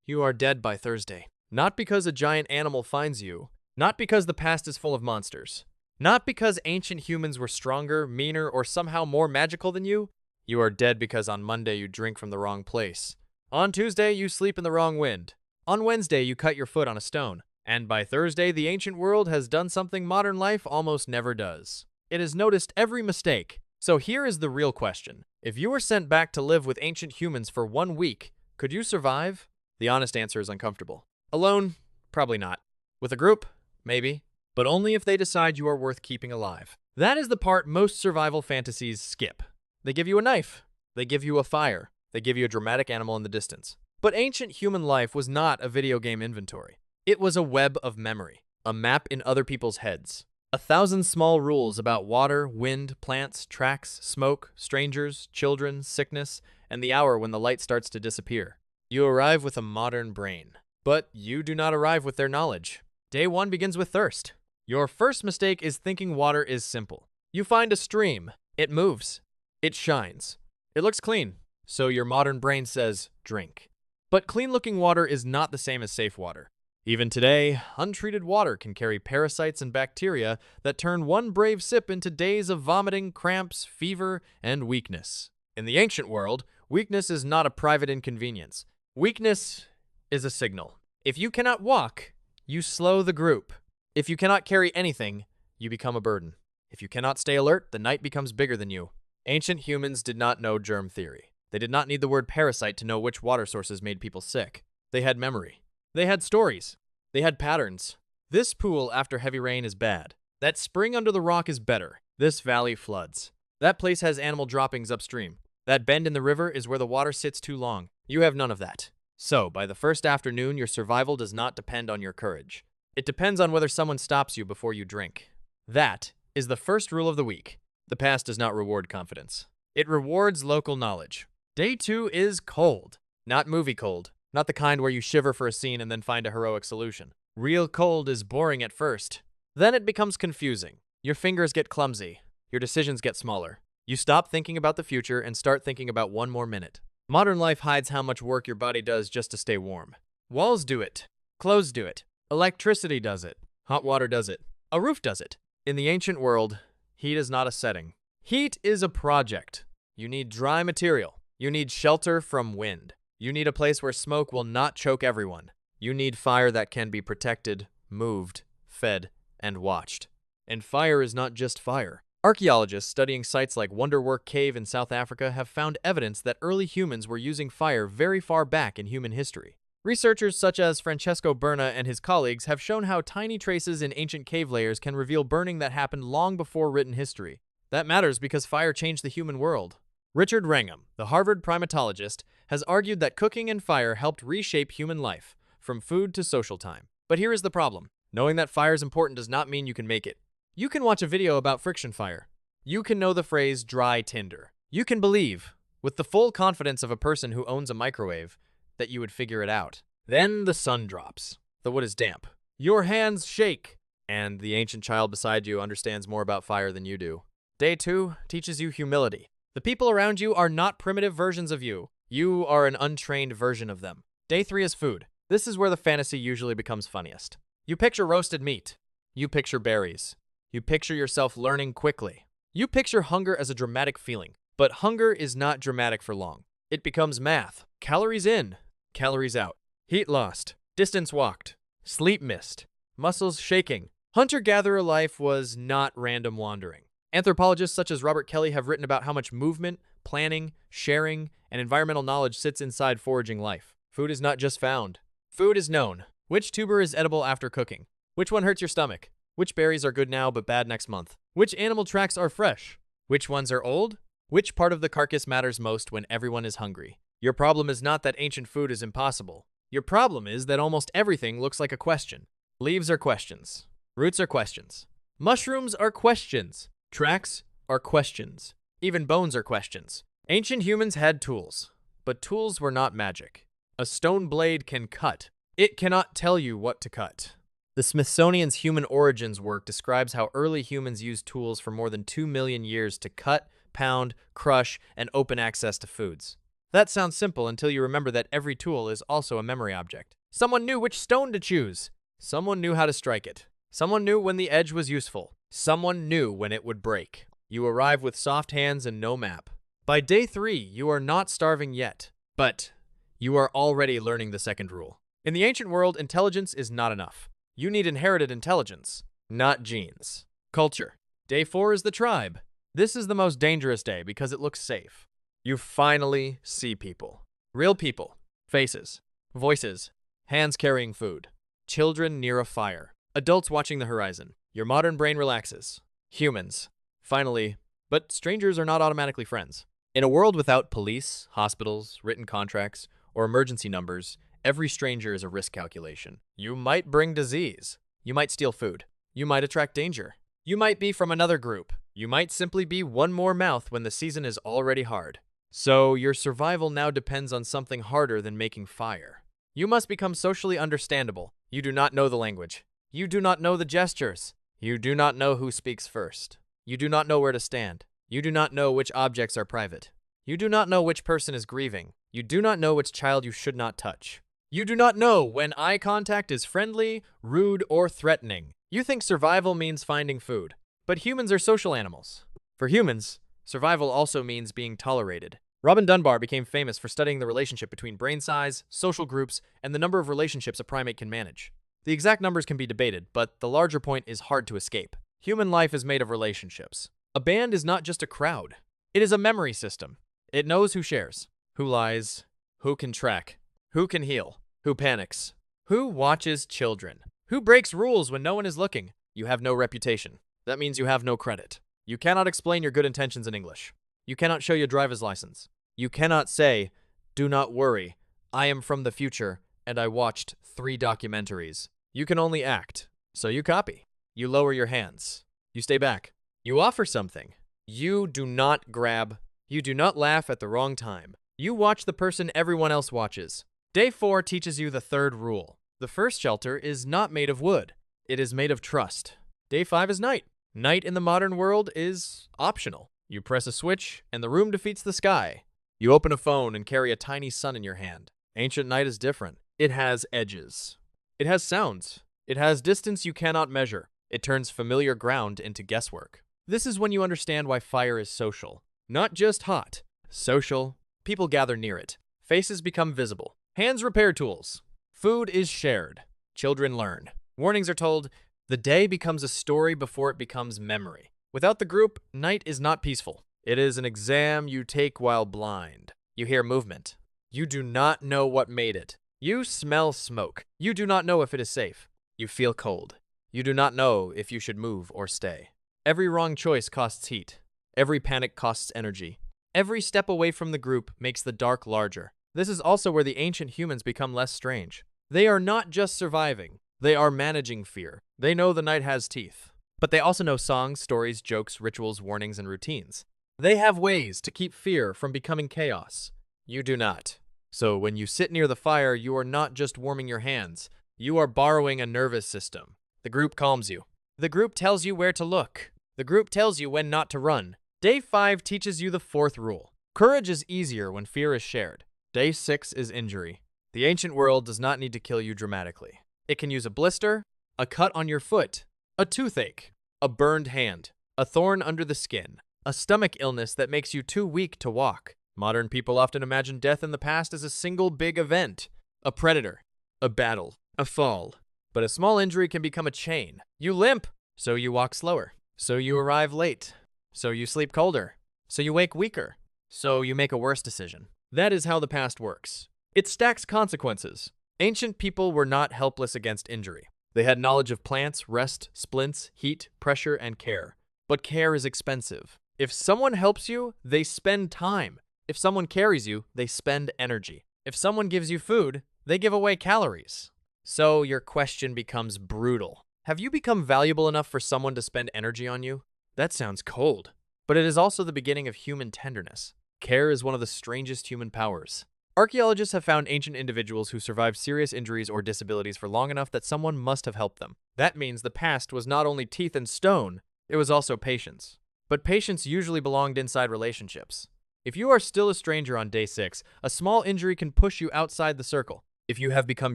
You are dead by Thursday. Not because a giant animal finds you, not because the past is full of monsters, not because ancient humans were stronger, meaner, or somehow more magical than you. You are dead because on Monday you drink from the wrong place. On Tuesday you sleep in the wrong wind. On Wednesday you cut your foot on a stone. And by Thursday the ancient world has done something modern life almost never does. It has noticed every mistake. So here is the real question. If you were sent back to live with ancient humans for 1 week, could you survive? The honest answer is uncomfortable. Alone? Probably not. With a group? Maybe. But only if they decide you are worth keeping alive. That is the part most survival fantasies skip. They give you a knife. They give you a fire. They give you a dramatic animal in the distance. But ancient human life was not a video game inventory. It was a web of memory, a map in other people's heads. 1,000 small rules about water, wind, plants, tracks, smoke, strangers, children, sickness, and the hour when the light starts to disappear. You arrive with a modern brain, but you do not arrive with their knowledge. Day 1 begins with thirst. Your first mistake is thinking water is simple. You find a stream. It moves. It shines. It looks clean. So your modern brain says, drink. But clean-looking water is not the same as safe water. Even today, untreated water can carry parasites and bacteria that turn one brave sip into days of vomiting, cramps, fever, and weakness. In the ancient world, weakness is not a private inconvenience. Weakness is a signal. If you cannot walk, you slow the group. If you cannot carry anything, you become a burden. If you cannot stay alert, the night becomes bigger than you. Ancient humans did not know germ theory. They did not need the word parasite to know which water sources made people sick. They had memory. They had stories. They had patterns. This pool after heavy rain is bad. That spring under the rock is better. This valley floods. That place has animal droppings upstream. That bend in the river is where the water sits too long. You have none of that. So, by the first afternoon, your survival does not depend on your courage. It depends on whether someone stops you before you drink. That is the first rule of the week. The past does not reward confidence. It rewards local knowledge. Day 2 is cold. Not movie cold. Not the kind where you shiver for a scene and then find a heroic solution. Real cold is boring at first. Then it becomes confusing. Your fingers get clumsy. Your decisions get smaller. You stop thinking about the future and start thinking about one more minute. Modern life hides how much work your body does just to stay warm. Walls do it. Clothes do it. Electricity does it. Hot water does it. A roof does it. In the ancient world, heat is not a setting. Heat is a project. You need dry material. You need shelter from wind. You need a place where smoke will not choke everyone. You need fire that can be protected, moved, fed, and watched. And fire is not just fire. Archaeologists studying sites like Wonderwork Cave in South Africa have found evidence that early humans were using fire very far back in human history. Researchers such as Francesco Berna and his colleagues have shown how tiny traces in ancient cave layers can reveal burning that happened long before written history. That matters because fire changed the human world. Richard Wrangham, the Harvard primatologist, has argued that cooking and fire helped reshape human life, from food to social time. But here is the problem. Knowing that fire is important does not mean you can make it. You can watch a video about friction fire. You can know the phrase dry tinder. You can believe, with the full confidence of a person who owns a microwave, that you would figure it out. Then the sun drops. The wood is damp. Your hands shake. And the ancient child beside you understands more about fire than you do. Day 2 teaches you humility. The people around you are not primitive versions of you. You are an untrained version of them. Day 3 is food. This is where the fantasy usually becomes funniest. You picture roasted meat. You picture berries. You picture yourself learning quickly. You picture hunger as a dramatic feeling. But hunger is not dramatic for long. It becomes math. Calories in, calories out. Heat lost, distance walked, sleep missed, muscles shaking. Hunter-gatherer life was not random wandering. Anthropologists such as Robert Kelly have written about how much movement, planning, sharing, and environmental knowledge sits inside foraging life. Food is not just found. Food is known. Which tuber is edible after cooking? Which one hurts your stomach? Which berries are good now but bad next month? Which animal tracks are fresh? Which ones are old? Which part of the carcass matters most when everyone is hungry? Your problem is not that ancient food is impossible. Your problem is that almost everything looks like a question. Leaves are questions. Roots are questions. Mushrooms are questions. Tracks are questions. Even bones are questions. Ancient humans had tools, but tools were not magic. A stone blade can cut. It cannot tell you what to cut. The Smithsonian's Human Origins work describes how early humans used tools for more than 2 million years to cut, pound, crush, and open access to foods. That sounds simple until you remember that every tool is also a memory object. Someone knew which stone to choose. Someone knew how to strike it. Someone knew when the edge was useful. Someone knew when it would break. You arrive with soft hands and no map. By day 3, you are not starving yet, but you are already learning the second rule. In the ancient world, intelligence is not enough. You need inherited intelligence, not genes. Culture. Day 4 is the tribe. This is the most dangerous day because it looks safe. You finally see people. Real people. Faces. Voices. Hands carrying food. Children near a fire. Adults watching the horizon. Your modern brain relaxes. Humans. Finally. But strangers are not automatically friends. In a world without police, hospitals, written contracts, or emergency numbers, every stranger is a risk calculation. You might bring disease. You might steal food. You might attract danger. You might be from another group. You might simply be one more mouth when the season is already hard. So your survival now depends on something harder than making fire. You must become socially understandable. You do not know the language. You do not know the gestures. You do not know who speaks first. You do not know where to stand. You do not know which objects are private. You do not know which person is grieving. You do not know which child you should not touch. You do not know when eye contact is friendly, rude, or threatening. You think survival means finding food. But humans are social animals. For humans, survival also means being tolerated. Robin Dunbar became famous for studying the relationship between brain size, social groups, and the number of relationships a primate can manage. The exact numbers can be debated, but the larger point is hard to escape. Human life is made of relationships. A band is not just a crowd. It is a memory system. It knows who shares, who lies, who can track, who can heal, who panics, who watches children, who breaks rules when no one is looking. You have no reputation. That means you have no credit. You cannot explain your good intentions in English. You cannot show your driver's license. You cannot say, "Do not worry, I am from the future and I watched 3 documentaries." You can only act. So you copy. You lower your hands. You stay back. You offer something. You do not grab. You do not laugh at the wrong time. You watch the person everyone else watches. Day 4 teaches you the third rule. The first shelter is not made of wood. It is made of trust. Day 5 is night. Night in the modern world is optional. You press a switch and the room defeats the sky. You open a phone and carry a tiny sun in your hand. Ancient night is different. It has edges. It has sounds. It has distance you cannot measure. It turns familiar ground into guesswork. This is when you understand why fire is social. Not just hot. Social. People gather near it. Faces become visible. Hands repair tools. Food is shared. Children learn. Warnings are told. The day becomes a story before it becomes memory. Without the group, night is not peaceful. It is an exam you take while blind. You hear movement. You do not know what made it. You smell smoke. You do not know if it is safe. You feel cold. You do not know if you should move or stay. Every wrong choice costs heat. Every panic costs energy. Every step away from the group makes the dark larger. This is also where the ancient humans become less strange. They are not just surviving. They are managing fear. They know the night has teeth. But they also know songs, stories, jokes, rituals, warnings, and routines. They have ways to keep fear from becoming chaos. You do not. So when you sit near the fire, you are not just warming your hands. You are borrowing a nervous system. The group calms you. The group tells you where to look. The group tells you when not to run. Day 5 teaches you the 4th rule. Courage is easier when fear is shared. Day 6 is injury. The ancient world does not need to kill you dramatically. It can use a blister, a cut on your foot, a toothache, a burned hand, a thorn under the skin, a stomach illness that makes you too weak to walk. Modern people often imagine death in the past as a single big event. A predator, a battle, a fall. But a small injury can become a chain. You limp, so you walk slower. So you arrive late. So you sleep colder. So you wake weaker. So you make a worse decision. That is how the past works. It stacks consequences. Ancient people were not helpless against injury. They had knowledge of plants, rest, splints, heat, pressure, and care. But care is expensive. If someone helps you, they spend time. If someone carries you, they spend energy. If someone gives you food, they give away calories. So your question becomes brutal. Have you become valuable enough for someone to spend energy on you? That sounds cold. But it is also the beginning of human tenderness. Care is one of the strangest human powers. Archaeologists have found ancient individuals who survived serious injuries or disabilities for long enough that someone must have helped them. That means the past was not only teeth and stone, it was also patience. But patience usually belonged inside relationships. If you are still a stranger on day 6, a small injury can push you outside the circle. If you have become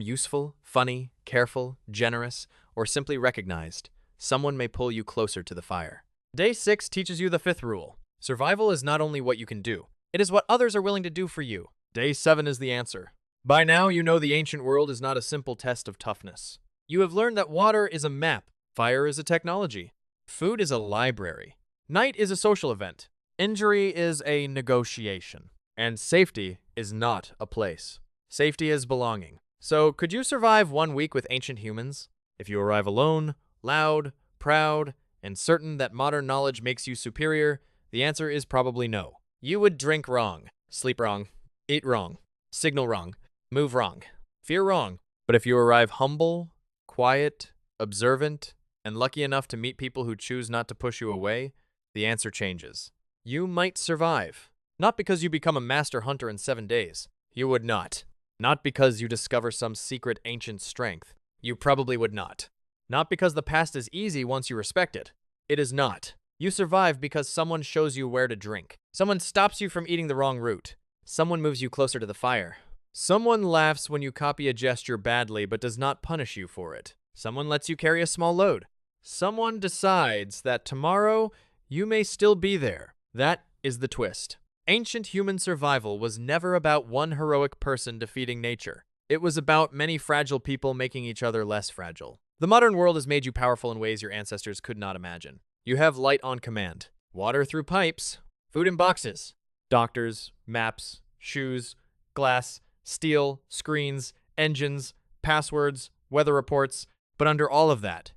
useful, funny, careful, generous, or simply recognized, someone may pull you closer to the fire. Day 6 teaches you the 5th rule. Survival is not only what you can do, it is what others are willing to do for you. Day 7 is the answer. By now, you know the ancient world is not a simple test of toughness. You have learned that water is a map, fire is a technology, food is a library, night is a social event, injury is a negotiation, and safety is not a place. Safety is belonging. So, could you survive 1 week with ancient humans? If you arrive alone, loud, proud, and certain that modern knowledge makes you superior, the answer is probably no. You would drink wrong, sleep wrong, eat wrong, signal wrong, move wrong, fear wrong. But if you arrive humble, quiet, observant, and lucky enough to meet people who choose not to push you away, the answer changes. You might survive. Not because you become a master hunter in 7 days. You would not. Not because you discover some secret ancient strength. You probably would not. Not because the past is easy once you respect it. It is not. You survive because someone shows you where to drink. Someone stops you from eating the wrong route. Someone moves you closer to the fire. Someone laughs when you copy a gesture badly but does not punish you for it. Someone lets you carry a small load. Someone decides that tomorrow you may still be there. That is the twist. Ancient human survival was never about one heroic person defeating nature. It was about many fragile people making each other less fragile. The modern world has made you powerful in ways your ancestors could not imagine. You have light on command, water through pipes, food in boxes, doctors, maps, shoes, glass, steel, screens, engines, passwords, weather reports. But under all of that,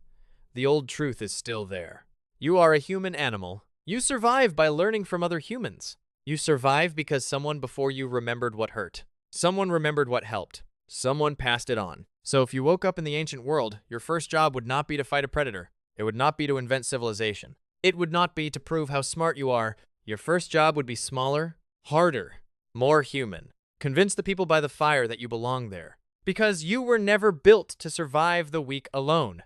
the old truth is still there. You are a human animal. You survive by learning from other humans. You survive because someone before you remembered what hurt. Someone remembered what helped. Someone passed it on. So if you woke up in the ancient world, your first job would not be to fight a predator. It would not be to invent civilization. It would not be to prove how smart you are. Your first job would be smaller, harder, more human. Convince the people by the fire that you belong there. Because you were never built to survive the week alone.